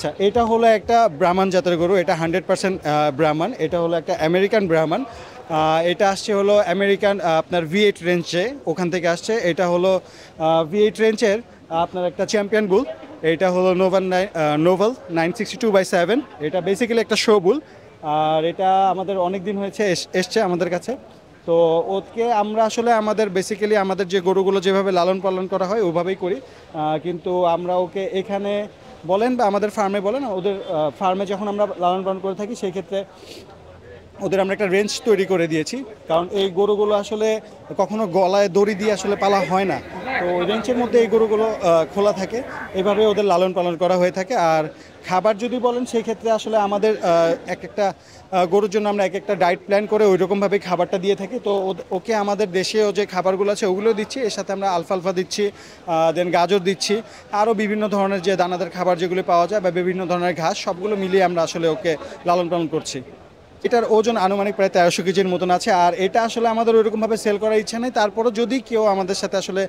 আচ্ছা, এটা হলো একটা ব্রাহ্মণ জাতের গরু। এটা 100% ব্রাহ্মণ। এটা হলো একটা আমেরিকান ব্রাহ্মণ। এটা আসছে হলো আমেরিকান আপনার V8 রেঞ্জে, ওখান থেকে আসছে। এটা হলো V8 রেঞ্জের আপনার একটা চ্যাম্পিয়ন বুল। এটা হলো নোভেল 962/7। এটা বেসিক্যালি একটা শো বুল। আর এটা আমাদের অনেক দিন হয়েছে এসছে আমাদের কাছে। তো ওকে আমরা আসলে আমাদের বেসিক্যালি আমাদের যে গরুগুলো যেভাবে লালন পালন করা হয় ওভাবেই করি। কিন্তু আমরা ওকে এখানে বলেন বা আমাদের ফার্মে বলেন, ওদের ফার্মে যখন আমরা লালন পালন করে থাকি সেই ক্ষেত্রে ওদের আমরা একটা রেঞ্জ তৈরি করে দিয়েছি। কারণ এই গরুগুলো আসলে কখনো গলায় দড়ি দিয়ে আসলে পালা হয় না। তো ওই রেঞ্জের মধ্যে এই গরুগুলো খোলা থাকে। এভাবে ওদের লালন পালন করা হয়ে থাকে। আর খাবার যদি বলেন সেই ক্ষেত্রে আসলে আমাদের এক একটা গরুর জন্য আমরা এক একটা ডায়েট প্ল্যান করে ওই রকমভাবেই খাবারটা দিয়ে থাকি। তো ওকে আমাদের দেশেও যে খাবারগুলো আছে ওগুলো দিচ্ছি, এর সাথে আমরা আলফালফা দিচ্ছি, দেন গাজর দিচ্ছি, আরও বিভিন্ন ধরনের যে দানাদার খাবার যেগুলো পাওয়া যায় বা বিভিন্ন ধরনের ঘাস, সবগুলো মিলিয়ে আমরা আসলে ওকে লালন পালন করছি। এটার ওজন আনুমানিক প্রায় 1300 কেজির মতন আছে। আর এটা আসলে আমাদের ওইরকমভাবে সেল করার ইচ্ছা নেই। তারপরও যদি কেউ আমাদের সাথে আসলে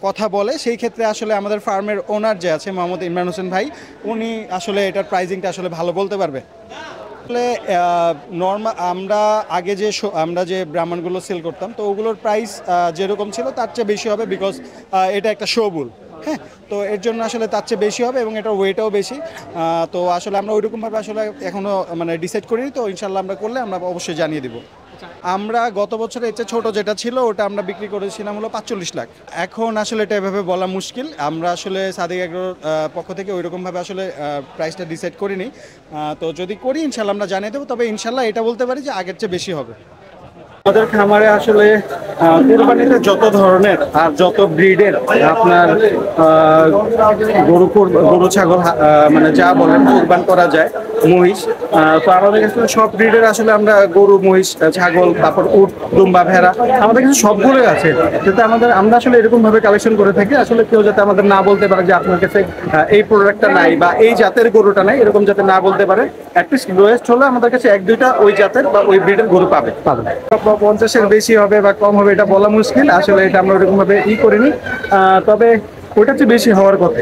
কথা বলে সেই ক্ষেত্রে আসলে আমাদের ফার্মের ওনার যে আছে মোহাম্মদ ইমরান হোসেন ভাই, উনি আসলে এটার প্রাইজিংটা আসলে ভালো বলতে পারবে। আসলে নর্মাল আমরা আগে যে আমরা যে ব্রাহ্মণগুলো সেল করতাম তো ওগুলোর প্রাইস যেরকম ছিল তার চেয়ে বেশি হবে, বিকজ এটা একটা শোবুল। হ্যাঁ, তো এর জন্য আসলে তার চেয়ে বেশি হবে এবং এটার ওয়েটও বেশি। তো আসলে আমরা ওইরকমভাবে আসলে এখনও মানে ডিসাইড করিনি। তো ইনশাল্লাহ আমরা করলে আমরা অবশ্যই জানিয়ে দেবো। আমরা গত বছরে এর চেয়ে ছোটো যেটা ছিল ওটা আমরা বিক্রি করেছিলাম হলো 45 লাখ। এখন আসলে এটা এভাবে বলা মুশকিল। আমরা আসলে সাদিক এগ্রোর পক্ষ থেকে ওইরকমভাবে আসলে প্রাইসটা ডিসাইড করিনি। তো যদি করি ইনশাল্লাহ আমরা জানিয়ে দেবো। তবে ইনশাল্লাহ এটা বলতে পারি যে আগের চেয়ে বেশি হবে। আমাদের খামারে আসলে কোরবানিতে যত ধরনের আর যত ব্রিডের আপনার গরু ছাগল মানে যা বলেন কোরবান করা যায়, মহিষ, তো আমাদের কাছে সব ব্রিডের আসলে আমরা গরু, মহিষ, ছাগল, তারপর উট, দুম্বা, ভেড়া আমাদের কাছে সবগুলোই আছে। যাতে আমরা আসলে এরকম ভাবে কালেকশন করে থাকি আসলে কেউ যাতে আমাদের না বলতে পারে যে আপনার কাছে এই প্রোডাক্টটা নাই বা এই জাতের গরুটা নাই, এরকম যাতে না বলতে পারে। অ্যাটলিস্ট লোয়েস্ট হলে আমাদের কাছে 1-2টা ওই জাতের বা ওই ব্রিডের গরু পাবে। 50-এর বেশি হবে বা কম হবে এটা বলা মুশকিল। আসলে এটা আমরা ওরকম ভাবে করিনি, তবে ওইটা চেয়ে বেশি হওয়ার কথা।